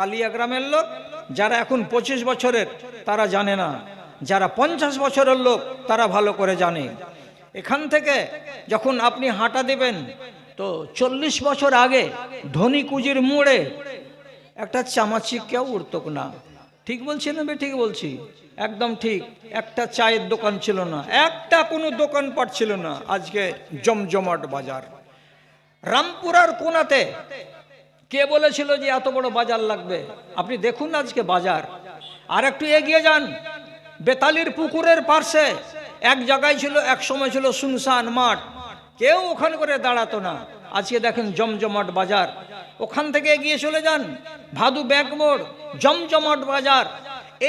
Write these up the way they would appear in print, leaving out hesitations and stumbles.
কালিয়া গ্রামের লোক যারা এখন 25 বছরের তারা জানে না, যারা 50 বছরের লোক তারা ভালো করে জানে। এখান থেকে যখন আপনি হাঁটা দেবেন তো 40 বছর আগে ধনী কুজির মোড়ে একটা চামাচি কেউ উঠত না। ঠিক বলছি না ঠিক বলছি? একদম ঠিক। একটা চায়ের দোকান ছিল না, একটা কোনো দোকানপাট ছিল না। আজকে জমজমাট বাজার। রামপুরার কোনাতে কে বলেছিল যে এত বড় বাজার লাগবে? আপনি দেখুন আজকে বাজার। আর একটু এগিয়ে যান, বেতালির পুকুরের পাশে এক জায়গায় ছিল, এক সময় ছিল শুনশান মাঠ, কেউ ওখানে করে দাঁড়াতো না। আজকে দেখেন জমজমাট বাজার। ওখান থেকে এগিয়ে চলে যান, ভাদু ব্যাগ মোড়, জমজমাট বাজার।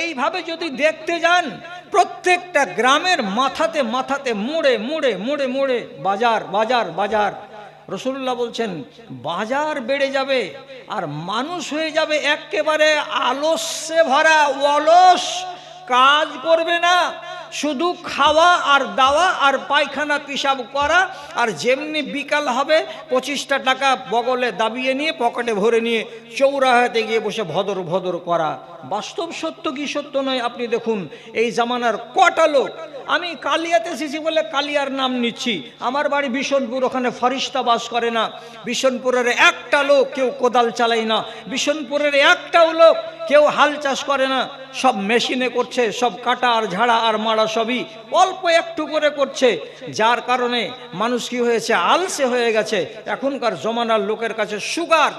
এইভাবে যদি দেখতে যান, প্রত্যেকটা গ্রামের মাথাতে মাথাতে মোড়ে মোড়ে মোড়ে মোড়ে বাজার বাজার বাজার। রসুল্লাহ বলছেন বাজার বেড়ে যাবে আর মানুষ হয়ে যাবে একেবারে আলস্যে ভরা, অলস, কাজ করবে না, শুধু খাওয়া আর দাওয়া আর পায়খানা পিসাব করা। আর যেমনি বিকাল হবে 25টা টাকা বগলে দাবিয়ে নিয়ে পকেটে ভরে নিয়ে চৌরাহাতে গিয়ে বসে ভদর ভদর করা। বাস্তব সত্য কি সত্য নয় আপনি দেখুন। এই জামানার কটা লোক, আমি কালিয়াতে এসেছি বলে কালিয়ার নাম নিচ্ছি, আমার বাড়ি বিশনপুর, ওখানে ফরিস্তা বাস করে না। বিশনপুরের একটা লোক কেউ কোদাল চালায় না, বিশনপুরের একটাও লোক কেউ হাল চাষ করে না, সব মেশিনে করছে, সব কাটা আর ঝাড়া আর মারা সবই অল্প একটু করে করছে। যার কারণে মানুষ কি হয়েছে, আলসে হয়ে গেছে। এখনকার জমানার লোকের কাছে সুগার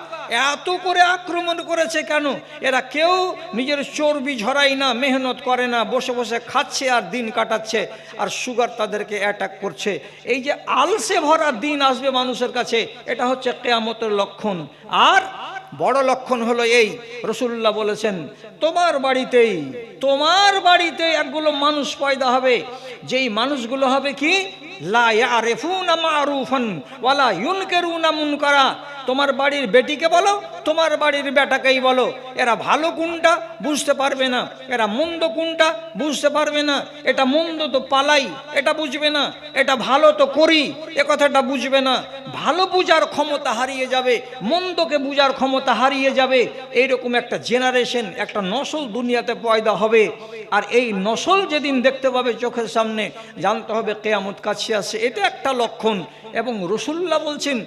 এত করে আক্রমণ করেছে কেন? এরা কেউ নিজের চর্বি ঝরাই না, মেহনত করে না, বসে বসে খাচ্ছে আর দিন কাটাচ্ছে, আর সুগার তাদেরকে অ্যাটাক করছে। এই যে আলসে ভরা দিন আসবে মানুষের কাছে, এটা হচ্ছে কিয়ামতের লক্ষণ। আর বড় লক্ষণ হলো এই, রসুল্লাহ বলেছেন তোমার বাড়িতেই একগুলো মানুষ পয়দা হবে, যেই মানুষগুলো হবে কি, লা ইয়ারিফুনা মারুফান ওয়ালা ইউনকিরুনা মুনকারা। তোমার বাড়ির বেটিকে বলো, তোমার বাড়ির বেটাকেই বলো, এরা ভালো কোনটা বুঝতে পারবে না, এরা মন্দ কোনটা বুঝতে পারবে না। এটা মন্দ তো পালাই, এটা বুঝবে না, এটা ভালো তো করি, এ কথাটা বুঝবে না। ভালো বুঝার ক্ষমতা হারিয়ে যাবে, মন্দকে বুঝার ক্ষমতা হারিয়ে যাবে। এইরকম একটা জেনারেশন, একটা নসল দুনিয়াতে পয়দা হবে। আর এই নসল যেদিন দেখতে পাবে চোখের সামনে, জানতে হবে কিয়ামত কাছে আসছে। এটা একটা লক্ষণ। এবং রাসূলুল্লাহ বলছেন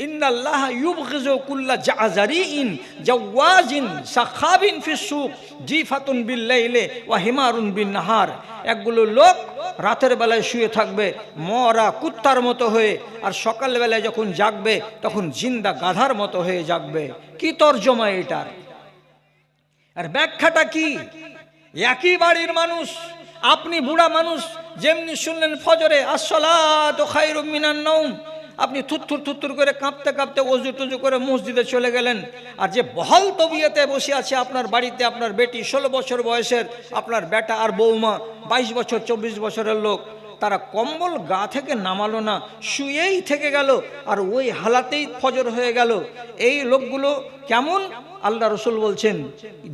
ইন্নাল্লাহা ইউবগিযু কুল্লা জাযারিন জাওয়াজিন সাখাবিন ফিস সুক জিফাতুন বিল লাইলি ওয়া হিমারুন বিন নাহার। একগুলো লোক রাতের বেলায় শুয়ে থাকবে মরা কুত্তার মতো হয়ে, আর সকাল বেলায় যখন জাগবে তখন জিন্দা গাধার মতো হয়ে জাগবে। কি তরজমা এটার? আর ব্যাখ্যাটা কি? একই বাড়ির মানুষ, আপনি বুড়া মানুষ, যেমনি শুনলেন ফজরে আসসালাতু খায়রুম মিনান নাওম, আপনি থুত্তুর করে কাঁপতে কাঁপতে অজু টজু করে মসজিদে চলে গেলেন। আর যে বহাল তবিয়তে বসে আছে আপনার বাড়িতে, আপনার বেটি 16 বছর বয়সের, আপনার বেটা আর বৌমা 22 বছর 24 বছরের লোক, তারা কম্বল গা থেকে নামালো না, শুয়েই থেকে গেল, আর ওই হালাতেই ফজর হয়ে গেল। এই লোকগুলো কেমন? আল্লাহ রসুল বলছেন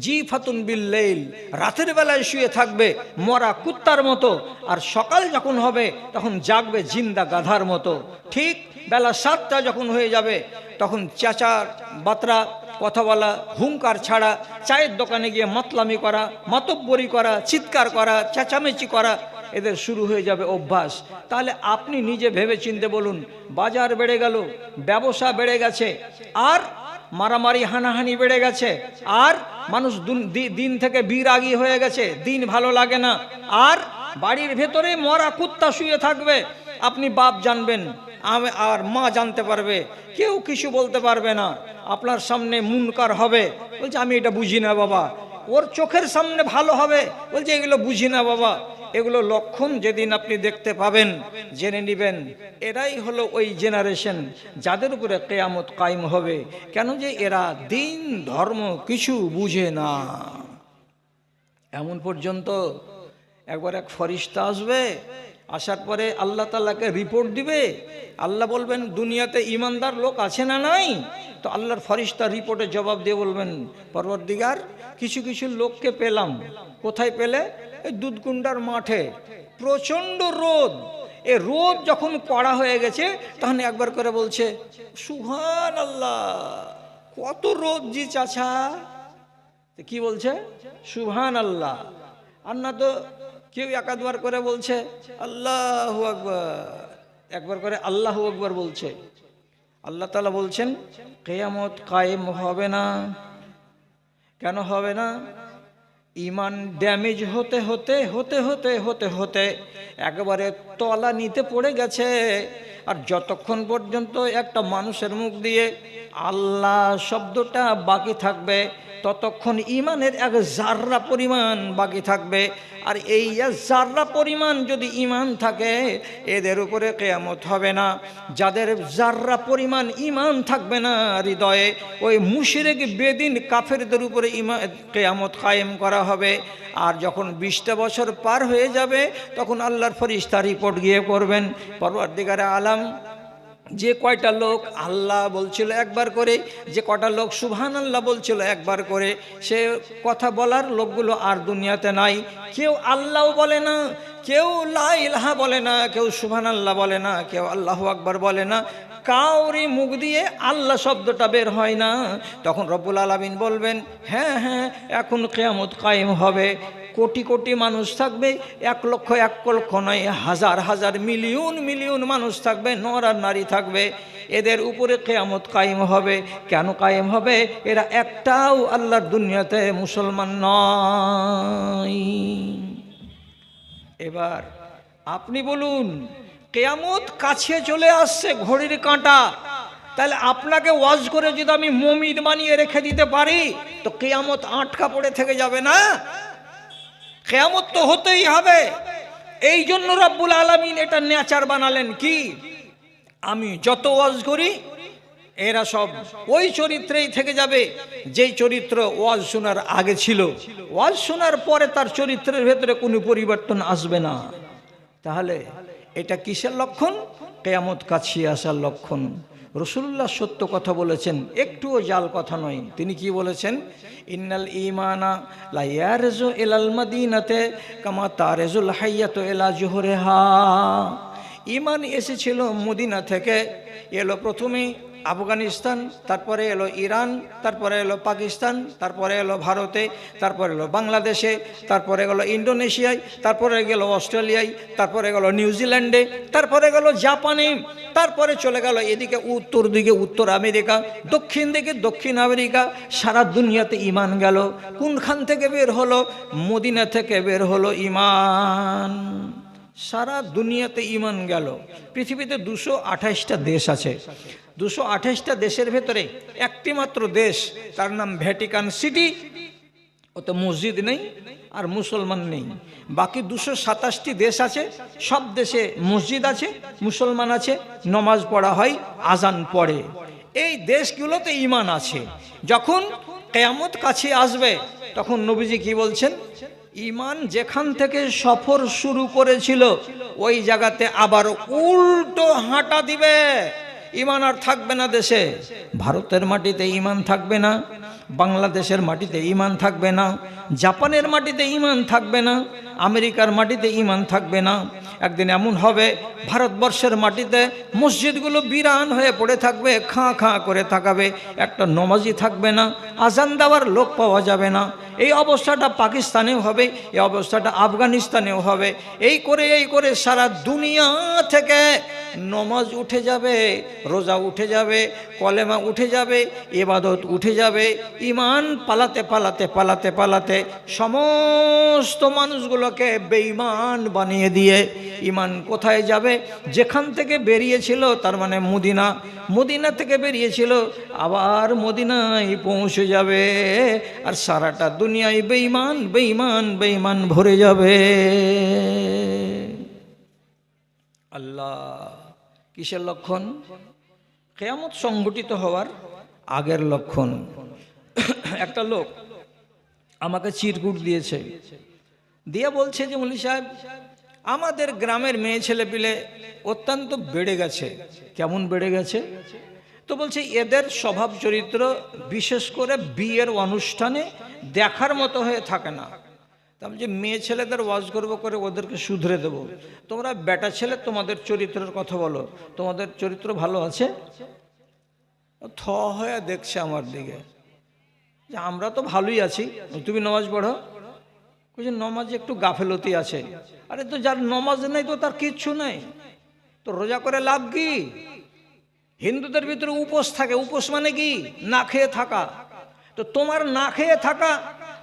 জিফাতুন বিল লাইল, রাতের বেলায় শুয়ে থাকবে মরা কুত্তার মতো, আর সকাল যখন হবে তখন জাগবে জিন্দা গাধার মতো। ঠিক বেলা 7টা যখন হয়ে যাবে তখন চেঁচা বাতরা কথা বলা, হুঙ্কার ছাড়া, চায়ের দোকানে গিয়ে মাতলামি করা, মাতব্বরি করা, চিৎকার করা, চেঁচামেচি করা, এদের শুরু হয়ে যাবে অভ্যাস। তাহলে আপনি নিজে ভেবে চিনতে বলুন, বাজার বেড়ে গেল, ব্যবসা বেড়ে গেছে, আর মারামারি হানাহানি বেড়ে গেছে, আর মানুষ দিন থেকে বিরাগী হয়ে গেছে, দিন ভালো লাগে না, আর বাড়ির ভেতরে মরা কুত্তা শুয়ে থাকবে। আপনি বাপ জানবেন আর মা জানতে পারবে, কেউ কিছু বলতে পারবে না। আপনার সামনে মুনকার হবে, বলছে আমি এটা বুঝি না বাবা। ওর চোখের সামনে ভালো হবে, বলছে এগুলো বুঝি না বাবা। এগুলো লক্ষণ যেদিন আপনি দেখতে পাবেন, জেনে নেবেন এরাই হলো ওই জেনারেশন যাদের উপরে কিয়ামত কায়েম হবে। কেন যে এরা দিন ধর্ম কিছু বুঝে না। এমন পর্যন্ত একবার এক ফরিস্তা আসবে, আসার পরে আল্লাহ তাআলাকে রিপোর্ট দিবে। আল্লাহ বলবেন দুনিয়াতে ইমানদার লোক আছে না নাই? তো আল্লাহর ফরিস্তা রিপোর্টের জবাব দিয়ে বলবেন পরওয়ারদিগার, কিছু কিছু লোককে পেলাম। কোথায় পেলে? এই দুধকুন্ডার মাঠে, প্রচণ্ড রোদ। এ রোদ যখন কড়া হয়ে গেছে তখন একবার করে বলছে সুবহানাল্লাহ, কত রোদ জি চাচা। তো কি বলছে? সুবহানাল্লাহ। আর না তো কেউ একাধবার করে বলছে আল্লাহু আকবার, একবার করে আল্লাহু আকবার বলছে। আল্লাহ তাআলা বলছেন কিয়ামত কায়েম হবে না। কেন হবে না? ইমান ড্যামেজ হতে হতে হতে হতে হতে হতে একেবারে তলা নিতে পড়ে গেছে। আর যতক্ষণ পর্যন্ত একটা মানুষের মুখ দিয়ে আল্লাহ শব্দটা বাকি থাকবে, ততক্ষণ ইমানের এক জাররা পরিমাণ বাকি থাকবে। আর এই জাররা পরিমাণ যদি ইমান থাকে, এদের উপরে কিয়ামত হবে না। যাদের জাররা পরিমাণ ইমান থাকবে না হৃদয়ে, ওই মুশরিক বেদিন কাফেরদের উপরে কিয়ামত কায়েম করা হবে। আর যখন 20টা বছর পার হয়ে যাবে, তখন আল্লাহর ফেরেশতা রিপোর্ট গিয়ে করবেন, পরওয়ারদিগারে আলাম যে কয়টা লোক আল্লাহ বলছিল একবার করে, যে কয়টা লোক সুবহানাল্লাহ বলছিল একবার করে, সে কথা বলার লোকগুলো আর দুনিয়াতে নাই। কেউ আল্লাহও বলে না, কেউ লা ইলাহা বলে না, কেউ সুবহানাল্লাহ বলে না, কেউ আল্লাহু আকবার বলে না। কাউরি মুখ দিয়ে আল্লাহ শব্দটা বের হয় না। তখন রব্বুল আলামিন বলবেন, হ্যাঁ হ্যাঁ এখন কিয়ামত কায়েম হবে। কোটি কোটি মানুষ থাকবে, 1 লক্ষ 1 লক্ষ নয়, হাজার হাজার মিলিয়ন মিলিয়ন মানুষ থাকবে, নর আর নারী থাকবে। এদের উপরে কিয়ামত কায়েম হবে। কেন কায়েম হবে? এরা একটাও আল্লাহর দুনিয়াতে মুসলমান নয়। এবার আপনি বলুন, কিয়ামত কাছে চলে আসছে, ঘড়ির কাঁটা। তাহলে আপনাকে ওয়াজ করে যদি আমি মুমিন বানিয়ে রেখে দিতে পারি, তো কিয়ামত আটকা পড়ে থেকে যাবে না? কিয়ামত তো হতেই হবে। এই জন্য রব্বুল আলামিন এটা নেচার বানালেন কি, আমি যত ওয়াজ করি এরা সব ওই চরিত্রেই থেকে যাবে যেই চরিত্র ওয়াজ শোনার আগে ছিল। ওয়াজ শোনার পরে তার চরিত্রের ভেতরে কোনো পরিবর্তন আসবে না। তাহলে এটা কিসের লক্ষণ? কিয়ামত কাছে আসার লক্ষণ। রাসূলুল্লাহ সত্য কথা বলেছেন, একটুও জাল কথা নয়। তিনি কি বলেছেন? ইন্নাল ঈমানা লা ইয়ারজু ইলাল মাদিনাতে কামা তারজুল হাইয়াতু ইলা জুহরিহা। ঈমান এসেছিল মদিনা থেকে, এলো প্রথমে আফগানিস্তান, তারপরে এলো ইরান, তারপরে এলো পাকিস্তান, তারপরে এলো ভারতে, তারপরে এলো বাংলাদেশে, তারপরে গেল ইন্দোনেশিয়ায়, তারপরে গেল অস্ট্রেলিয়ায়, তারপরে গেল নিউজিল্যান্ডে, তারপরে গেল জাপানে, তারপরে চলে গেল এদিকে উত্তর দিকে উত্তর আমেরিকা, দক্ষিণ দিকে দক্ষিণ আমেরিকা। সারা দুনিয়াতে ঈমান গেল। কোনখান থেকে বের হলো? মদিনা থেকে বের হলো ঈমান। সারা দুনিয়াতে ঈমান গেল। পৃথিবীতে 228টা দেশ আছে। 228টা দেশের ভেতরে একটি মাত্র দেশ, তার নাম ভ্যাটিকান সিটি। ওতে মসজিদ নেই আর মুসলমান নেই। বাকি 227টি দেশ আছে, সব দেশে মসজিদ আছে, মুসলমান আছে, নমাজ পড়া হয়, আজান পড়ে। এই দেশগুলোতে ঈমান আছে। যখন কিয়ামত কাছে আসবে, তখন নবীজি কি বলছেন? ঈমান যেখান থেকে সফর শুরু করেছিল, ওই জায়গাতে আবার উল্টো হাঁটা দিবে। ঈমান আর থাকবে না দেশে। ভারতের মাটিতে ঈমান থাকবে না, বাংলাদেশের মাটিতে ঈমান থাকবে না, জাপানের মাটিতে ঈমান থাকবে না, আমেরিকার মাটিতে ঈমান থাকবে না। একদিন এমন হবে, ভারতবর্ষের মাটিতে মসজিদগুলো বিরান হয়ে পড়ে থাকবে, খাঁ খাঁ করে তাকাবে, একটা নমাজি থাকবে না, আজান দেওয়ার লোক পাওয়া যাবে না। এই অবস্থাটা পাকিস্তানেও হবে, এই অবস্থাটা আফগানিস্তানেও হবে। এই করে সারা দুনিয়া থেকে নমাজ উঠে যাবে, রোজা উঠে যাবে, কলেমা উঠে যাবে, ইবাদত উঠে যাবে। ঈমান পালাতে পালাতে পালাতে পালাতে সমস্ত মানুষগুলোকে বেঈমান বানিয়ে দিয়ে ঈমান কোথায় যাবে? যেখান থেকে বেরিয়েছিল, তার মানে মদিনা। মদিনা থেকে বেরিয়েছিল, আবার মদিনায় পৌঁছে যাবে। আর সারাটা দুনিয়ায় বেঈমান বেঈমান বেঈমান ভরে যাবে। আল্লাহ, কিসের লক্ষণ? কিয়ামত সংঘটিত হওয়ার আগের লক্ষণ। একটা লোক আমাকে চিরকুট দিয়েছে, দিয়ে বলছে যে মৌলভী সাহেব, আমাদের গ্রামের মেয়ে ছেলে পিলে অত্যন্ত বেড়ে গেছে। কেমন বেড়ে গেছে? তো বলছে এদের স্বভাব চরিত্র বিশেষ করে বিয়ের অনুষ্ঠানে দেখার মতো হয়ে থাকে না। তা বলছে মেয়ে ছেলেদের ওয়াজ করবো করে ওদেরকে শুধরে দেবো। তোমরা বেটা ছেলে তোমাদের চরিত্রের কথা বলো, তোমাদের চরিত্র ভালো আছে? থ হয়ে দেখছে আমার দিকে। যে আমরা তো ভালোই আছি, তুমি নামাজ পড়ো। বলছে নমাজে একটু গাফেলতি আছে। আরে তো যার নমাজ নেই তো তার কিচ্ছু নেই, তো রোজা করে লাভ কি? হিন্দুদের ভিতরে উপোস থাকে, উপোস মানে কি? না খেয়ে থাকা। তো তোমার না খেয়ে থাকা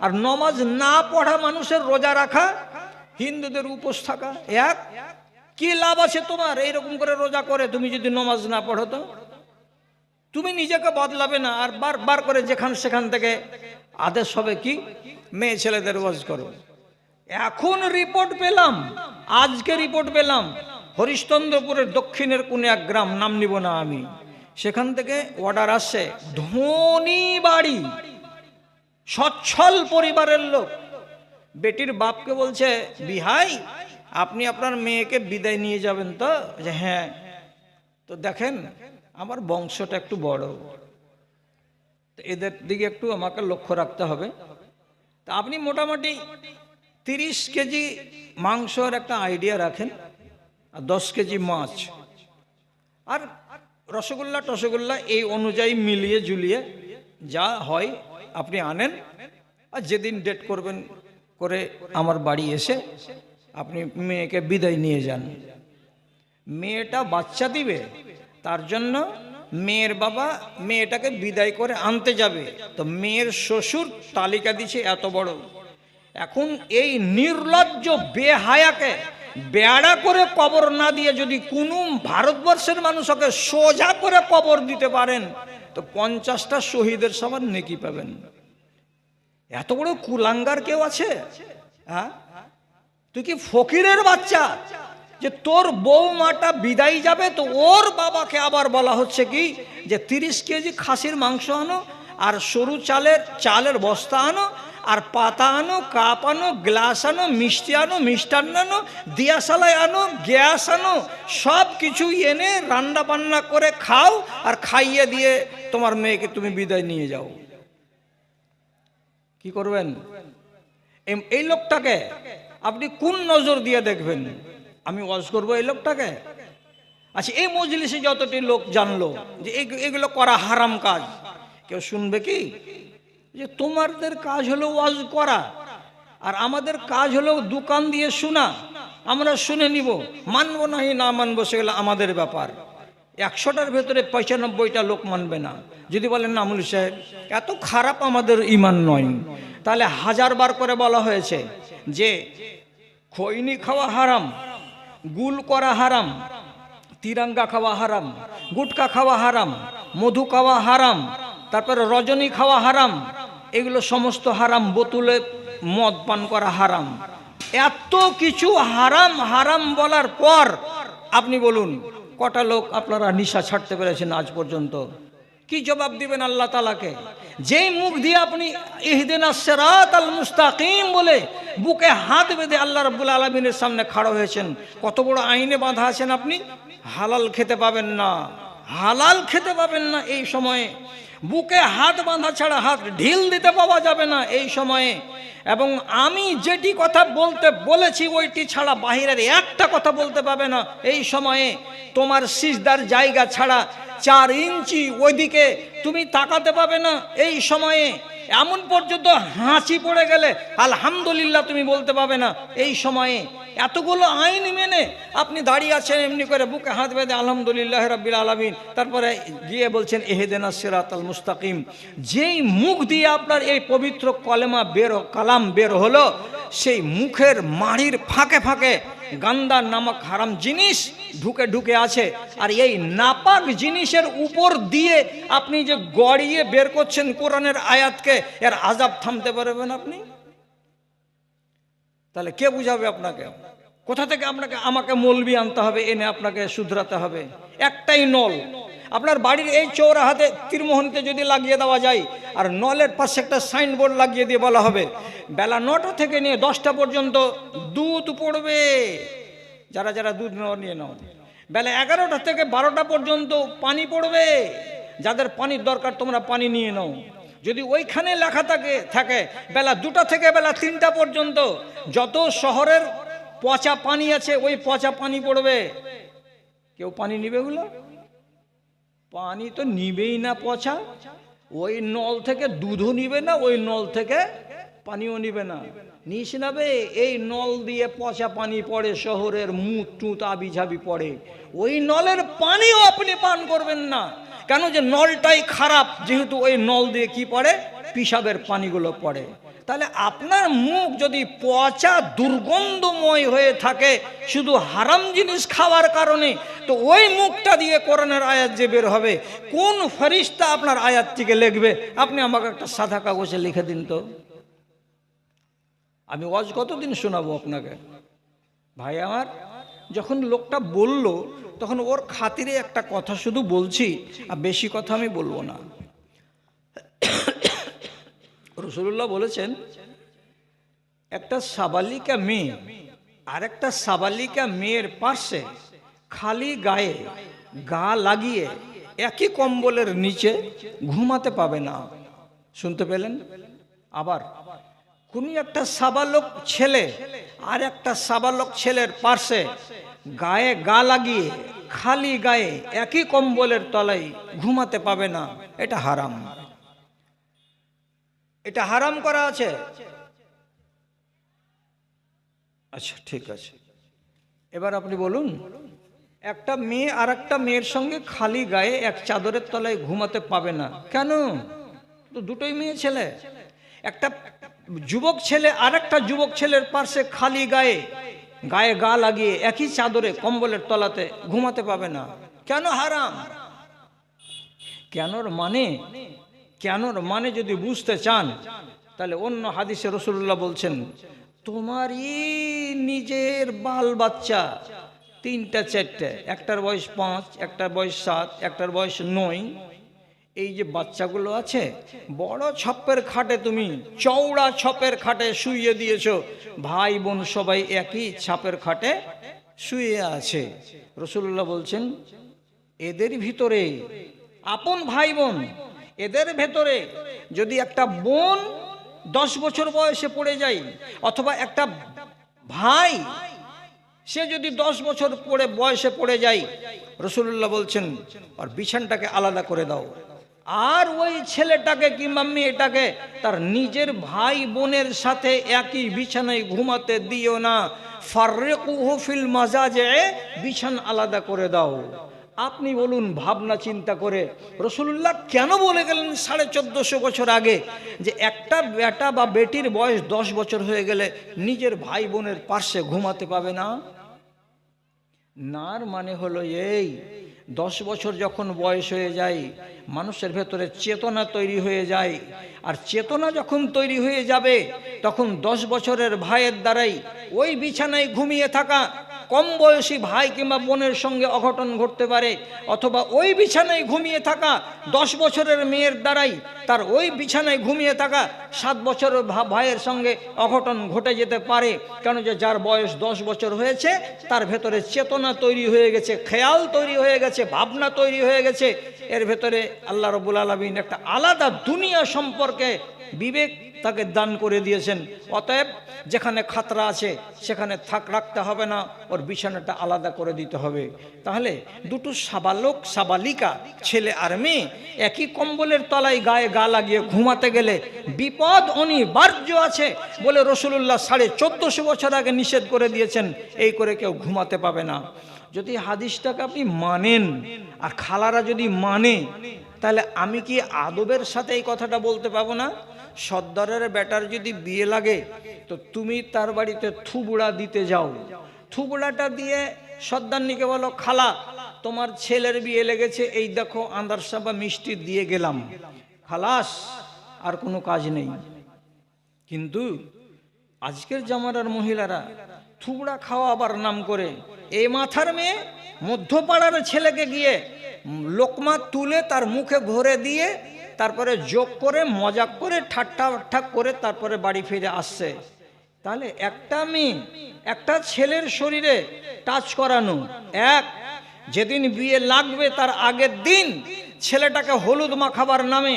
আর নমাজ না পড়া মানুষের রোজা রাখা, হিন্দুদের উপোস থাকা এক। কি লাভ আছে তোমার এইরকম করে রোজা করে তুমি যদি নমাজ না পড়ো? তো তুমি নিজেকে বদলাবে না, আর বারবার করে যেখান সেখান থেকে আদেশ হবে কি মেয়ে ছেলেদের ওয়াজ করো। এখন রিপোর্ট পেলাম, আজকে রিপোর্ট পেলাম হরিশ্চন্দ্রপুরের দক্ষিণের কোন এক গ্রাম, নাম নিব না আমি, সেখান থেকে অর্ডার আসছে, ধনী বাড়ি, সচ্ছল পরিবারের লোক, বেটির বাপকে বলছে বিহাই আপনি আপনার মেয়েকে বিদায় নিয়ে যাবেন তো? যে হ্যাঁ। তো দেখেন আমার বংশটা একটু বড়, তো এদের দিকে একটু আমাকে লক্ষ্য রাখতে হবে। তা আপনি মোটামুটি 30 কেজি মাংসর একটা আইডিয়া রাখেন, আর 10 কেজি মাছ, আর রসগোল্লা টসগোল্লা এই অনুযায়ী মিলিয়ে ঝুলিয়ে যা হয় আপনি আনেন। আর যেদিন ডেট করবেন করে আমার বাড়ি এসে আপনি মেয়েকে বিদায় নিয়ে যান। মেয়েটা বাচ্চা দিবে, তার জন্য মেয়ের বাবা মেয়েটাকে বিদায় করে আনতে যাবে, তো মেয়ের শ্বশুর তালিকা দিচ্ছে এত বড়। এখন এই নির্লজ্জ বেহায়াকে বেড়া করে কবর না দিয়ে যদি কোনো ভারতবর্ষের মানুষকে সোজা করে কবর দিতে পারেন তো 50টা শহীদের সমান নেকি পাবেন। এত বড় কুলাঙ্গার কেউ আছে? হ্যাঁ, তুই কি ফকিরের বাচ্চা যে তোর বৌমাটা বিদায় যাবে, তো ওর বাবাকে আবার বলা হচ্ছে কি যে 30 কেজি খাসির মাংস আনো, আর সরু চালের বস্তা আনো, আর পাতা আনো, কাপ আনো, গ্লাস আনো, মিষ্টি আনো, মিষ্টান্ন আনো, দিয়াশালায় আনো, গ্যাস আনো, সব কিছু এনে রান্না বান্না করে খাও, আর খাইয়ে দিয়ে তোমার মেয়েকে তুমি বিদায় নিয়ে যাও। কি করবেন? এই লোকটাকে আপনি কোন নজর দিয়ে দেখবেন? আমি ওয়াজ করবো এই লোকটাকে? আচ্ছা, এই মজলিসে যতটি লোক জানলো যে এগুলো করা হারাম কাজ, কেউ শুনবে কি? যে তোমাদের কাজ হলো ওয়াজ করা, আর আমাদের কাজ হলো দোকান দিয়ে শোনা, আমরা শুনে নিব, মানবো নাহি না মানবো সেগুলো আমাদের ব্যাপার। 100টার ভেতরে 95টা লোক মানবে না। যদি বলেন না আমুল সাহেব এত খারাপ আমাদের ইমান নয়, তাহলে 1000 বার করে বলা হয়েছে যে খৈনি খাওয়া হারাম, গুল করা হারাম, তিরঙ্গা খাওয়া হারাম, গুটকা খাওয়া হারাম, মধু খাওয়া হারাম, তারপরে রজনী খাওয়া হারাম, এগুলো সমস্ত হারাম, বোতলে মদ পান করা হারাম। এত কিছু হারাম হারাম বলার পর আপনি বলুন কটা লোক আপনারা নিশা ছাড়তে পেরেছেন আজ পর্যন্ত? কি জবাব দিবেন আল্লাহ তাআলাকে? যেই মুখ দিয়ে আপনি ইহদিনাস সিরাতাল মুস্তাকিম বলে বুকে হাত বেঁধে আল্লাহ রাব্বুল আলামিনের সামনে খাড়া হয়েছেন, কত বড় আইনে বাঁধা আছেন আপনি, হালাল খেতে পাবেন না, হালাল খেতে পাবেন না এই সময়ে, বুকে হাত বাঁধা ছাড়া হাত ঢিল দিতে পাওয়া যাবে না এই সময়ে। এবং আমি যেটি কথা বলতে বলেছি ওইটি ছাড়া বাহিরের একটা কথা বলতে পাবে না এই সময়ে। তোমার সিজদার জায়গা ছাড়া 4 ইঞ্চি ওইদিকে তুমি তাকাতে পাবে না এই সময়ে। এমন পর্যন্ত হাঁচি পড়ে গেলে আলহামদুলিল্লাহ তুমি বলতে পাবে না এই সময়ে। এতগুলো আইন মেনে আপনি দাঁড়িয়ে আছেন এমনি করে বুকে হাত বেঁধে আলহামদুলিল্লাহ রাব্বিল আলামিন, তারপরে গিয়ে বলছেন ইহদিনাস সিরাতাল মুস্তাকিম। যেই মুখ দিয়ে আপনার এই পবিত্র কালাম বের হলো, সেই মুখের মাড়ির ফাঁকে ফাঁকে গান্দা নামক হারাম জিনিস ঢুকে ঢুকে আছে। আর এই নাপাক জিনিসের উপর দিয়ে আপনি যে গড়িয়ে বের করছেন কোরআনের আয়াতকে, এর আযাব থামতে পারবেন আপনি? তাহলে কে বুঝাবে আপনাকে? কোথা থেকে আমাকে মৌলবি আনতে হবে, এনে আপনাকে শুধরাতে হবে? একটাই নল আপনার বাড়ির এই চৌরাহাতে তীরমোহনীতে যদি লাগিয়ে দেওয়া যায়, আর নলের পাশে একটা সাইনবোর্ড লাগিয়ে দিয়ে বলা হবে বেলা 9টা থেকে নিয়ে 10টা পর্যন্ত দুধ পড়বে, যারা যারা দুধ নিয়ে নাও। বেলা 11টা থেকে 12টা পর্যন্ত পানি পড়বে, যাদের পানির দরকার তোমরা পানি নিয়ে নাও। যদি ওইখানে লেখা থাকে বেলা 2টা থেকে বেলা 3টা পর্যন্ত যত শহরের পচা পানি আছে ওই পচা পানি পড়বে, কেউ পানি নিবে? ওগুলো পানি তো নিবেই না পচা। ওই নল থেকে দুধও নিবে না, ওই নল থেকে পানিও নিবে না। নিস নেবে এই নল দিয়ে পচা পানি পড়ে, শহরের মুখ টুত আবিঝাবি পড়ে, ওই নলের পানিও আপনি পান করবেন না। কেন? যে নলটাই খারাপ, যেহেতু ওই নল দিয়ে কি পড়ে, পিসাবের পানিগুলো পড়ে। তাহলে আপনার মুখ যদি পচা দুর্গন্ধময় হয়ে থাকে শুধু হারাম জিনিস খাওয়ার কারণে, তো ওই মুখটা দিয়ে কোরআনের আয়াত যে বের হবে, কোন ফেরেশতা আপনার আয়াতটিকে লিখবে? আপনি আমাকে একটা সাদা কাগজে লিখে দিন তো, আমি ওয়াজ কতদিন শোনাবো আপনাকে? ভাই আমার, যখন লোকটা বলল তখন ওর খাতিরে একটা কথা শুধু বলছি, আর বেশি কথা আমি বলবো না। রাসূলুল্লাহ বলেছেন, একটা সাবালিকা মেয়ে আর একটা সাবালিকা মেয়ের পাশে খালি গায়ে গা লাগিয়ে একই কম্বলের নিচে ঘুমাতে পাবে না। শুনতে পেলেন? আবার কোন একটা সাবালক ছেলে আর একটা সাবালক ছেলের পাশে গায়ে গা লাগিয়ে খালি গায়ে একই কম্বলের তলায় ঘুমাতে পাবে না। এটা হারাম, এটা হারাম করা আছে। আচ্ছা ঠিক আছে, এবার আপনি বলুন, একটা মেয়ে আর একটা মেয়ের সঙ্গে খালি গায়ে এক চাদরের তলায় ঘুমাতে পাবে না কেন? তো দুটোই মেয়ে ছেলে। একটা যুবক ছেলে আর একটা যুবক ছেলের পাশে খালি গায়ে গায়ে গা লাগিয়ে একই চাদরে কম্বলের তলাতে ঘুমাতে পাবে না কেন? হারাম। কেনর মানে যদি বুঝতে চান, তাহলে অন্য হাদিসে রাসূলুল্লাহ বলছেন, তোমারই নিজের বাল বাচ্চা তিনটা চারটে, একটার বয়স 5, একটার বয়স 7, একটার বয়স 9, এই যে বাচ্চাগুলো আছে, বড় ছপ্পের খাটে, তুমি চওড়া ছপের খাটে শুইয়ে দিয়েছো, ভাই বোন সবাই একই ছাপের খাটে শুয়ে আছে। রাসূলুল্লাহ বলছেন, এদের ভিতরে আপন ভাই বোন, এদের ভেতরে যদি একটা বোন 10 বছর বয়সে পড়ে যায়, অথবা একটা ভাই সে যদি 10 বছর বয়সে পড়ে যায়, রাসূলুল্লাহ বলছেন আর বিছানাটাকে আলাদা করে দাও, আর ওই ছেলেটাকে কিংবা মেয়েটাকে তার নিজের ভাই বোনের সাথে একই বিছানায় ঘুমাতে দিও না। ফাররিকুহু ফিল মাজাজে, বিছানা আলাদা করে দাও। আপনি বলুন, ভাবনা চিন্তা করে রাসূলুল্লাহ কেন বলে গেলেন 1450 বছর আগে যে একটা বেটা বা বেটির বয়স 10 বছর হয়ে গেলে নিজের ভাই বোনের পাশে ঘুমাতে পাবে না? নার মানে হলো এই, 10 বছর যখন বয়স হয়ে যায়, মানুষের ভেতরে চেতনা তৈরি হয়ে যায়, আর চেতনা যখন তৈরি হয়ে যাবে, তখন 10 বছরের ভাইয়ের দ্বারাই ওই বিছানায় ঘুমিয়ে থাকা কম বয়সী ভাই কিংবা বোনের সঙ্গে অঘটন ঘটতে পারে, অথবা ওই বিছানায় ঘুমিয়ে থাকা 10 বছরের মেয়ের দ্বারাই তার ওই বিছানায় ঘুমিয়ে থাকা 7 বছরের ভাইয়ের সঙ্গে অঘটন ঘটে যেতে পারে। কেন? যে যার বয়স 10 বছর হয়েছে, তার ভেতরে চেতনা তৈরি হয়ে গেছে, খেয়াল তৈরি হয়ে গেছে, ভাবনা তৈরি হয়ে গেছে, এর ভেতরে আল্লাহ রাব্বুল আলামিন একটা আলাদা দুনিয়া সম্পর্কে বিবেক তাকে দান করে দিয়েছেন। অতএব যেখানে খাতরা আছে সেখানে রাখতে হবে না, ওর বিছানাটা আলাদা করে দিতে হবে। তাহলে দুটো সাবালক সাবালিকা, ছেলে আর মেয়ে, একই কম্বলের তলায় গায়ে গা লাগিয়ে ঘুমাতে গেলে বিপদ অনিবার্য আছে বলে রাসূলুল্লাহ 1450 বছর আগে নিষেধ করে দিয়েছেন। এই করে কেউ ঘুমাতে পাবে না। যদি হাদিসটাকে আপনি মানেন, আর খালারা যদি মানে, তাহলে আমি কি আদবের সাথে এই কথাটা বলতে পাবো না? সর্দারের বেটার যদি বিয়ে লাগে, তো তুমি তার বাড়িতে থুবুড়া দিতে যাও, থুবুড়াটা দিয়ে সর্দারনিকে বলো, খালা তোমার ছেলের বিয়ে লেগেছে, এই দেখো আন্দারসা বা মিষ্টি দিয়ে গেলাম, খালাস, আর কোনো কাজ নেই। কিন্তু আজকের জামানার মহিলারা থুবড়া খাওয়াবার নাম করে এই মাথার মেয়ে মধ্যপাড়ার ছেলেকে গিয়ে লোকমা তুলে তার মুখে ভরে দিয়ে তারপরে যোগ করে মজাক করে ঠাট্টা করে তারপরে বাড়ি ফিরে আসছে। তাহলে একটা মেয়ে একটা ছেলের শরীরে টাচ করানো এক, যেদিন বিয়ে লাগবে তার আগের দিন ছেলেটাকে হলুদ মাখাবার নামে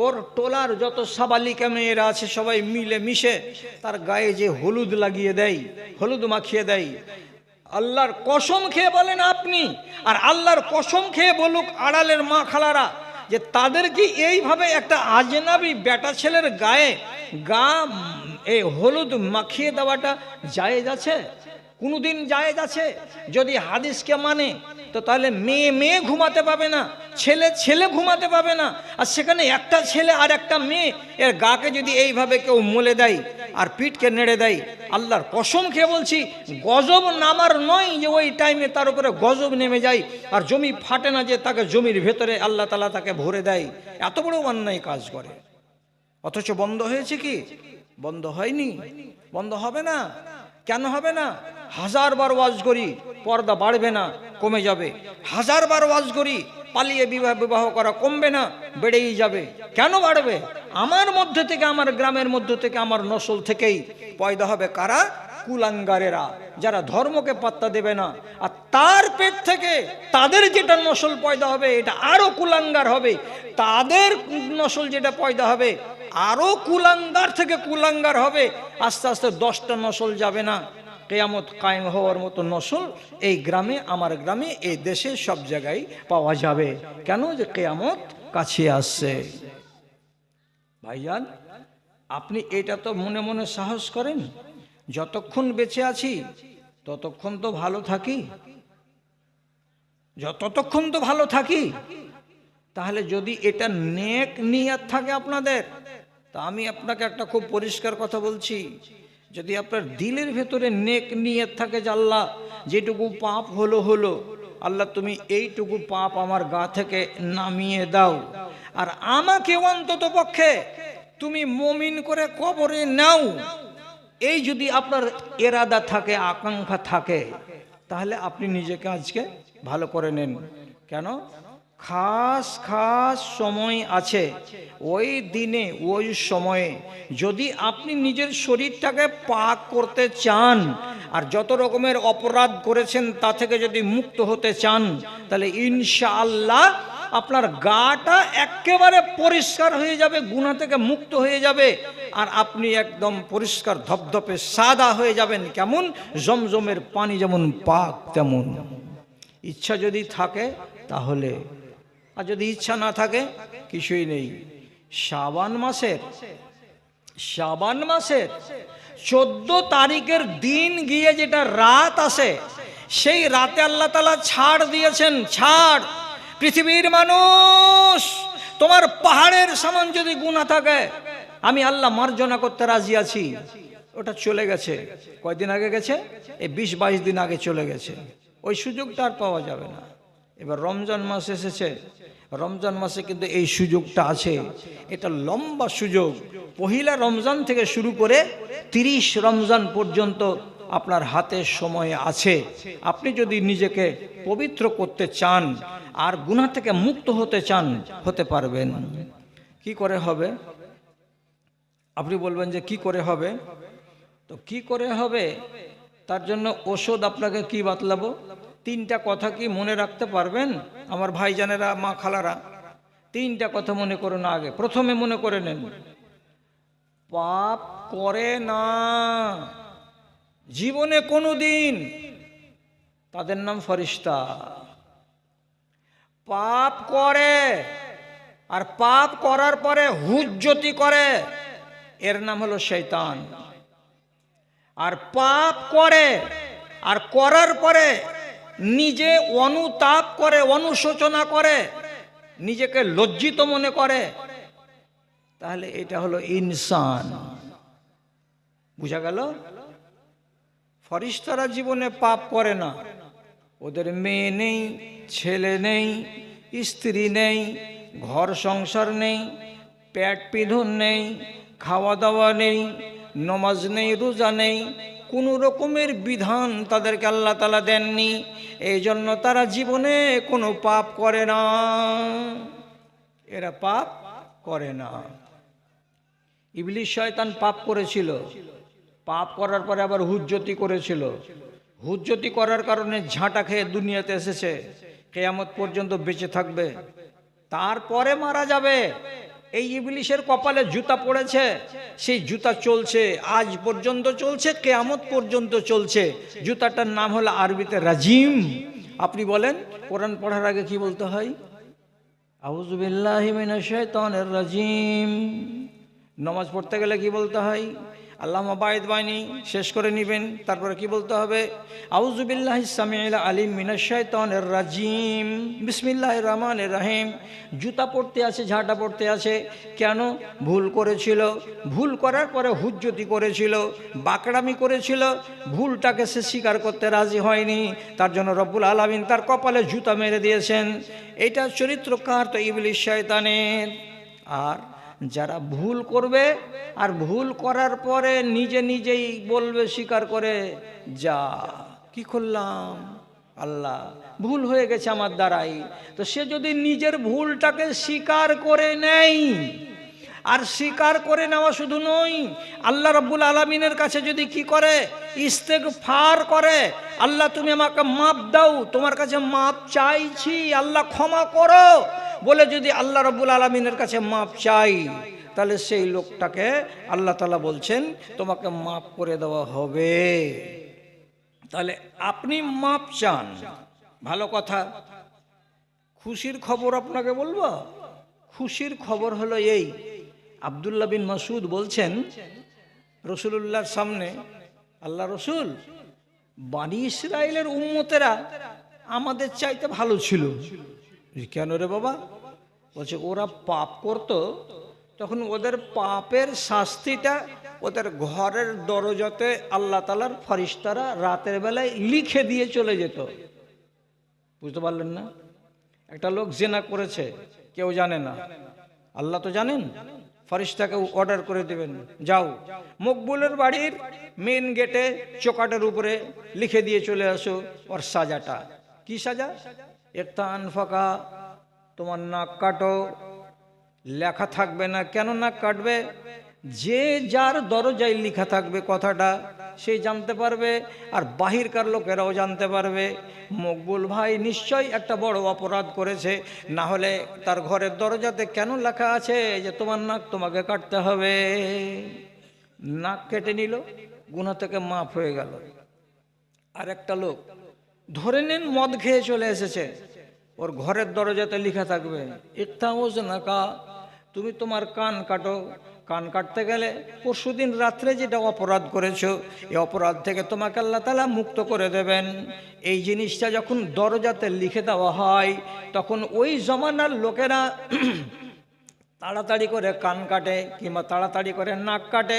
ওর টোলার যত সাবালিকা মেয়েরা আছে সবাই মিলে মিশে তার গায়ে যে হলুদ লাগিয়ে দেয়, হলুদ মাখিয়ে দেয়। আল্লাহর কসম খেয়ে বলেন আপনি, আর আল্লাহর কসম খেয়ে বলুক আড়ালের মা খালারা, যে তাদের কি এইভাবে একটা আজনাবি বেটা ছেলের গায়ে এই হলুদ মাখিয়ে দেওয়াটা জায়েজ আছে? কোনোদিন জায়েজ আছে? যদি হাদিসকে মানে তো তাহলে মেয়ে মেয়ে ঘুমাতে পাবে না, ছেলে ছেলে ঘুমাতে পাবে না। আর সেখানে একটা ছেলে আর একটা মেয়ে এর গাকে যদি এইভাবে কেউ মলে দেয় আর পিঠকে নেড়ে দেয়, আল্লাহর কসম খেয়ে বলছি গজব নামার নয় যে ওই টাইমে তার উপরে গজব নেমে যায় আর জমি ফাটে না যে তাকে জমির ভেতরে আল্লাহ তাআলা তাকে ভরে দেয়। এত বড় অন্যায় কাজ করে, অথচ বন্ধ হয়েছে কি? বন্ধ হয়নি, বন্ধ হবে না। কেন হবে না? হাজারবার ওয়াজ করি পর্দা বাড়বে না, কমে যাবে। হাজারবার ওয়াজ করি পালিয়ে বিবাহ করা কমবে না, বেড়েই যাবে। কেন বাড়বে? আমার মধ্যে থেকে, আমার গ্রামের মধ্যে থেকে, আমার নসল থেকেই পয়দা হবে কারা? কুলাঙ্গারেরা, যারা ধর্মকে পাত্তা দেবে না। আর তার পেট থেকে তাদের যেটা নসল পয়দা হবে এটা আরো কুলাঙ্গার হবে। তাদের নসল যেটা পয়দা হবে আরো কুলাঙ্গার থেকে কুলাঙ্গার হবে। আস্তে আস্তে 10টা নসল যাবে না, কিয়ামত কায়েম হওয়ার মতো নসল এই গ্রামে, আমার গ্রামে, এই দেশে সব জায়গায় পাওয়া যাবে। কেন? যে কিয়ামত কাছে আসছে। ভাইজান, আপনি এটা তো মনে মনে সাহস করেন, যতক্ষণ বেঁচে আছি ততক্ষণ তো ভালো থাকি, যতক্ষণ তো ভালো থাকি। তাহলে যদি এটা নেক নিয়ত থাকে আপনাদের, তা আমি আপনাকে একটা খুব পরিষ্কার কথা বলছি, যদি আপনার দিলের ভেতরে নেক নিয়ত থাকে যে আল্লাহ যেটুকু পাপ হলো আল্লাহ তুমি এইটুকু পাপ আমার গা থেকে নামিয়ে দাও, আর আমাকে অন্তত পক্ষে তুমি মুমিন করে কবরে নাও, এই যদি আপনার ইরাদা থাকে, আকাঙ্ক্ষা থাকে, তাহলে আপনি নিজেকে আজকে ভালো করে নেন। কেন? খাস খাস সময় আছে, ওই দিনে ওই সময়ে যদি আপনি নিজের শরীরটাকে পাক করতে চান আর যত রকমের অপরাধ করেছেন তা থেকে যদি মুক্ত হতে চান, তাহলে ইনশাআল্লাহ আপনার গাটা একেবারে পরিষ্কার হয়ে যাবে, গুনাহ থেকে মুক্ত হয়ে যাবে, আর আপনি একদম পরিষ্কার ধপধপে সাদা হয়ে যাবেন। কেমন? জমজমের পানি যেমন পাক তেমন। ইচ্ছা যদি থাকে তাহলে, আর যদি ইচ্ছা না থাকে কিছুই নেই। শাবান মাসের 14 তারিখের দিন গিয়ে যেটা রাত আসে, সেই রাতে আল্লাহ তাআলা ছাড় দিয়েছেন। ছাড়, পৃথিবীর মানুষ, তোমার পাহাড়ের সমান যদি গুনাহ থাকে আমি আল্লাহ মার্জনা করতে রাজি আছি। ওটা চলে গেছে, কয়দিন আগে গেছে, এই 20-22 দিন আগে চলে গেছে, ওই সুযোগটা আর পাওয়া যাবে না। এবার রমজান মাস এসেছে, রমজান মাসে কিন্তু এই সুযোগটা আছে, এটা লম্বা সুযোগ। পহিলা রমজান থেকে শুরু করে 30 রমজান পর্যন্ত আপনার হাতে সময় আছে। আপনি যদি নিজেকে পবিত্র করতে চান আর গুনাহ থেকে মুক্ত হতে চান, হতে পারবেন। কি করে হবে? আপনি বলবেন যে কি করে হবে? তো কি করে হবে তার জন্য ওষুধ আপনাকে কি বাতলাবো? 3টা কথা কি মনে রাখতে পারবেন আমার ভাইজানেরা, মা খালারা? 3টা কথা মনে করুন। আগে প্রথমে মনে করে নেন, পাপ করে না জীবনে কোনোদিন, তাদের নাম ফেরেশতা। পাপ করে আর পাপ করার পরে হুজ্জতি করে, এর নাম হলো শয়তান। আর পাপ করে আর করার পরে নিজে অনুতাপ করে, অনুশোচনা করে, নিজেকে লজ্জিত মনে করে, তাহলে এটা হলো ইনসান। বুঝা গেল? ফেরেশতারা জীবনে পাপ করে না, ওদের মেয়ে নেই, ছেলে নেই, স্ত্রী নেই, ঘর সংসার নেই, পেট পিঁধন নেই, খাওয়া দাওয়া নেই, নমাজ নেই, রোজা নেই, কোনো রকমের বিধান তাদেরকে আল্লাহ তাআলা দেননি। এই জন্য তারা জীবনে কোনো পাপ করে না, এরা পাপ করে না। ইবলিস শয়তান পাপ করেছিল, পাপ করার পরে আবার হুজ্জতি করেছিল। হুজ্জতি করার কারণে ঝাঁটা খেয়ে দুনিয়াতে এসেছে, কিয়ামত পর্যন্ত বেঁচে থাকবে, তারপরে মারা যাবে। এই ইবলিসের কপালে জুতা পড়েছে, সেই জুতা চলছে, আজ পর্যন্ত চলছে, কিয়ামত পর্যন্ত চলছে। জুতাটার নাম হলো আরবিতে রাজিম। আপনি বলেন কোরআন পড়ার আগে কি বলতে হয়? আউযু বিল্লাহি মিনাশ শাইতানির রাজিম। নামাজ পড়তে গেলে কি বলতে হয়? আল্লাহুম্মা বাঈদ বাইনি শেষ করে নেবেন, তারপরে কি বলতে হবে? আউযু বিল্লাহিস সামিউল আলিম মিনাশ শাইতানির রাজিম, বিসমিল্লাহির রহমানির রহিম। জুতা পড়তে আছে, ঝাঁটা পড়তে আছে, কেন? ভুল করেছিল, ভুল করার পরে হুজ্জতি করেছিল, বাকড়ামি করেছিল, ভুলটাকে সে স্বীকার করতে রাজি হয়নি, তার জন্য রব্বুল আলামিন তার কপালে জুতা মেরে দিয়েছেন। এটা চরিত্র কার? তো ইবলিস শয়তানের। আর যারা ভুল করবে আর ভুল করার পরে নিজে নিজেই বলবে, স্বীকার করে, যা কি করলাম, আল্লাহ ভুল হয়ে গেছে আমার দ্বারাই, তো সে যদি নিজের ভুলটাকে স্বীকার করে নেয়, আর স্বীকার করে নেওয়া শুধু নয়, আল্লাহ রাব্বুল আলামিনের কাছে যদি কি করে? ইস্তেগফার করে, আল্লাহ তুমি আমাকে মাপ দাও, তোমার কাছে মাপ চাইছি, আল্লাহ ক্ষমা করো বলে যদি আল্লাহ রাব্বুল আলামিনের কাছে মাপ চাই, তাহলে সেই লোকটাকে আল্লাহ তাআলা বলছেন তোমাকে মাপ করে দেওয়া হবে। তাহলে আপনি মাপ চান, ভালো কথা। খুশির খবর আপনাকে বলবো। খুশির খবর হলো এই, আব্দুল্লাহ বিন মাসউদ বলছেন রাসূলুল্লাহর সামনে, আল্লাহ রসুল, বনি ইসরাইলের উম্মতেরা আমাদের চাইতে ভালো ছিল। কেন রে বাবা? বলছে ওরা পাপ করত, তখন ওদের পাপের শাস্তিটা ওদের ঘরের দরজাতে আল্লাহ তাআলার ফেরেশতারা রাতের বেলায় লিখে দিয়ে চলে যেত। বুঝতে পারলেন না? একটা লোক জিনা করেছে, কেউ জানে না, আল্লাহ তো জানেন। ফেরেশতাকে অর্ডার করে দেবেন, যাও মকবুলের বাড়ির মেন গেটে চৌকাটের উপরে লিখে দিয়ে চলে আসো ওর সাজাটা। কি সাজা? একটা আনফাকা, তোমার নাক কাটো। লেখা থাকবে না, কেন নাক কাটবে? যে যার দরজায় লেখা থাকবে কথাটা সে জানতে পারবে, আর বাহিরকার লোকেরাও জানতে পারবে মকবুল ভাই নিশ্চয়ই একটা বড় অপরাধ করেছে, না হলে তার ঘরের দরজাতে কেন লেখা আছে যে তোমার নাক তোমাকে কাটতে হবে? নাক কেটে নিল, গুনাহ থেকে মাফ হয়ে গেল। আর একটা লোক ধরে নেন মদ খেয়ে চলে এসেছে, ওর ঘরের দরজাতে লেখা থাকবে ইত্তাউজ নাকা, তুমি তোমার কান কাটো। কান কাটতে গেলে পরশুদিন রাত্রে যেটা অপরাধ করেছো, এই অপরাধ থেকে তোমাকে আল্লাহ তাআলা মুক্ত করে দেবেন। এই জিনিসটা যখন দরজাতে লিখে দেওয়া হয়, তখন ওই জমানার লোকেরা তাড়াতাড়ি করে কান কাটে কিংবা তাড়াতাড়ি করে নাক কাটে।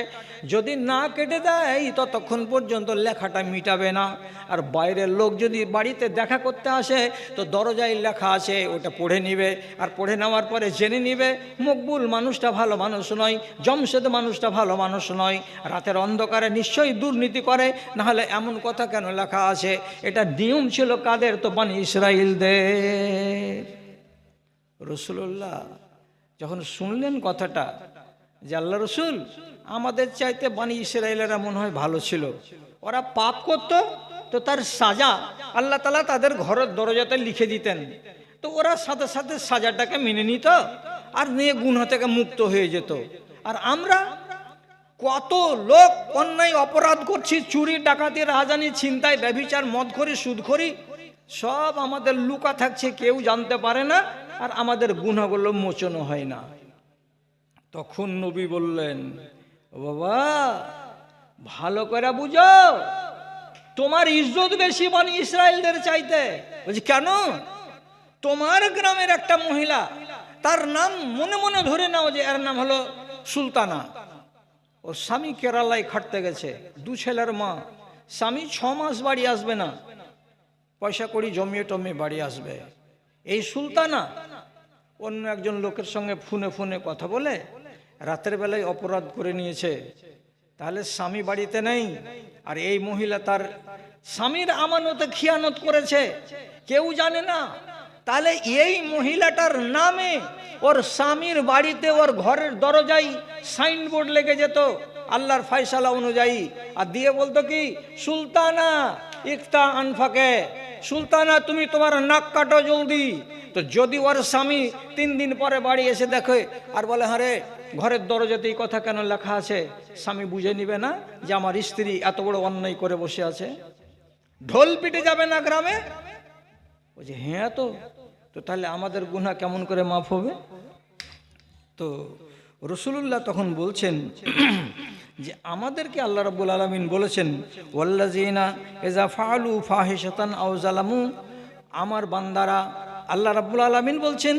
যদি না কেটে দেয় ততক্ষণ পর্যন্ত লেখাটা মিটাবে না। আর বাইরের লোক যদি বাড়িতে দেখা করতে আসে, তো দরজায় লেখা আছে ওটা পড়ে নিবে, আর পড়ে নেওয়ার পরে জেনে নিবে মকবুল মানুষটা ভালো মানুষ নয়, জমশেদ মানুষটা ভালো মানুষ নয়, রাতের অন্ধকারে নিশ্চয়ই দুর্নীতি করে, নাহলে এমন কথা কেন লেখা আছে? এটা নিয়ম ছিল কাদের? তো বনি ইসরাইলদের। রাসূলুল্লাহ যখন শুনলেন কথাটা যে আল্লাহ রসুল, আমাদের চাইতে বনি ইসরাইলেরা মনে হয় ভালো ছিল, ওরা পাপ করত, তো তার সাজা আল্লাহ তাআলা তাদের ঘরের দরজাতে লিখে দিতেন, তো ওরা সাথে সাথে সাজাটাকে মেনে নিত আর নিয়ে গুনাহ থেকে মুক্ত হয়ে যেত। আর আমরা কত লোক অন্যায় অপরাধ করছি, চুরি ডাকাতি রাহাজানি ছিনতাই ব্যভিচার মদখোরি সুদখোরি, সব আমাদের লুকা থাকছে, কেউ জানতে পারে না, আর আমাদের গুনাহগুলো মোচন হয় না। তখন নবী বললেন, ও বাবা ভালো করে বুঝো, তোমার ইজ্জত বেশি বনি ইসরাইলদের চাইতে। বলছি কেন? তোমার গ্রামের একটা মহিলা, তার নাম মনে মনে ধরে নাও যে এর নাম হলো সুলতানা, ওর স্বামী কেরালায় খাটতে গেছে, 2 ছেলের মা, স্বামী 6 মাস বাড়ি আসবে না, পয়সা কড়ি জমিয়ে টমিয়ে বাড়ি আসবে। এই সুলতানা অন্য একজন লোকের সঙ্গে ফোনে ফোনে কথা বলে রাতের বেলায় অপরাধ করে নিয়েছে। তাহলে স্বামী বাড়িতে নেই, আর এই মহিলা তার স্বামীর আমানতে খিয়ানত করেছে, কেউ জানে না। তাহলে এই মহিলাটার নামে ওর স্বামীর বাড়িতে ওর ঘরের দরজায় সাইনবোর্ড লেগে যেত আল্লাহর ফয়সালা অনুযায়ী, আর দিয়ে বলতো কি, সুলতানা ইকতা আনফাকে, সুলতানা তুমি তোমার নাক কাটো জলদি। তো যদি ওর স্বামী 3 দিন পরে বাড়ি এসে দেখে আর বলে, হ্যাঁ রে ঘরের দরজাতে এই কথা কেন লেখা আছে, স্বামী বুঝে নিবে না যে আমার স্ত্রী এত বড় অন্যায় করে বসে আছে? ঢোল পিটে যাবে না গ্রামে? বলছে হ্যাঁ, তো তো তাহলে আমাদের গুনাহ কেমন করে মাফ হবে? তো রাসূলুল্লাহ তখন বলছেন যে আমাদেরকে আল্লাহ রাব্বুল আলামিন বলেছেন, ওয়াল্লাযিনা ইযা ফাআলু ফাহিশাতান আও যালামু, আমার বান্দারা, আল্লাহ রাব্বুল আলামিন বলছেন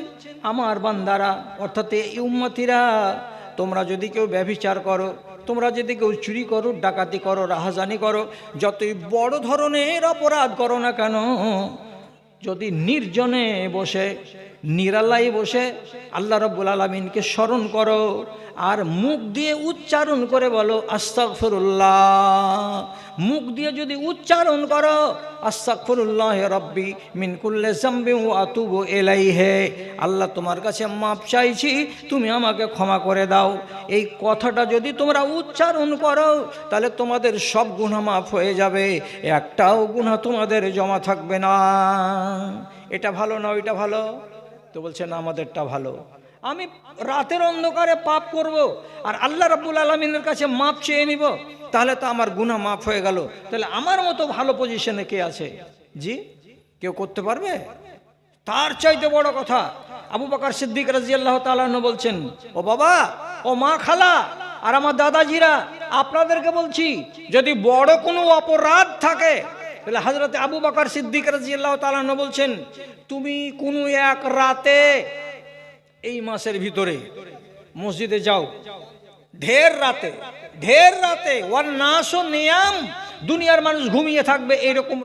আমার বান্দারা অর্থাৎ এই উম্মতিরা, তোমরা যদি কেউ ব্যভিচার করো, তোমরা যদি কেউ চুরি করো, ডাকাতি করো, রাহাজানি করো, যতই বড় ধরনের অপরাধ করো না কেন, যদি নির্জনে বসে নিরালায় বসে আল্লাহ রাব্বুল আলামিনকে স্মরণ করো আর মুখ দিয়ে উচ্চারণ করে বলো আস্তাগফিরুল্লাহ, মুখ দিয়ে যদি উচ্চারণ করো আস্তাগফিরুল্লাহ রাব্বি মিন কুল্লি যামবি ওয়া আতুবু ইলাইহি, আল্লাহ তোমার কাছে মাপ চাইছি, তুমি আমাকে ক্ষমা করে দাও, এই কথাটা যদি তোমরা উচ্চারণ করো তাহলে তোমাদের সব গুনাহ মাফ হয়ে যাবে, একটাও গুনাহ তোমাদের জমা থাকবে না। এটা ভালো না ওইটা ভালো? তো বলছে না, আমাদেরটা ভালো। আমি রাতের অন্ধকারে পাপ করব আর আল্লাহ রাব্বুল আলামিনের কাছে মাপ চেয়ে নিব, তাহলে তো আমার গুনাহ মাফ হয়ে গেল। তাহলে আমার মতো ভালো পজিশনে কে আছে? জি, কেউ করতে পারবে? তার চাইতে বড় কথা আবু বকর সিদ্দিক রাদিয়াল্লাহু তাআলা আনহু বলছেন, ও বাবা, ও মা, খালা আর আমার দাদাজিরা, আপনাদেরকে বলছি, যদি বড় কোনো অপরাধ থাকে তাহলে হযরত আবু বকর সিদ্দিক রাদিয়াল্লাহু তাআলা আনহু বলছেন, তুমি কোনো এক রাতে এই মাসের ভিতরে মসজিদে যাও, ঢের রাতে ওয়ান নাসু নিয়াম, দুনিয়ার মানুষ ঘুমিয়ে থাকবে, এইরকম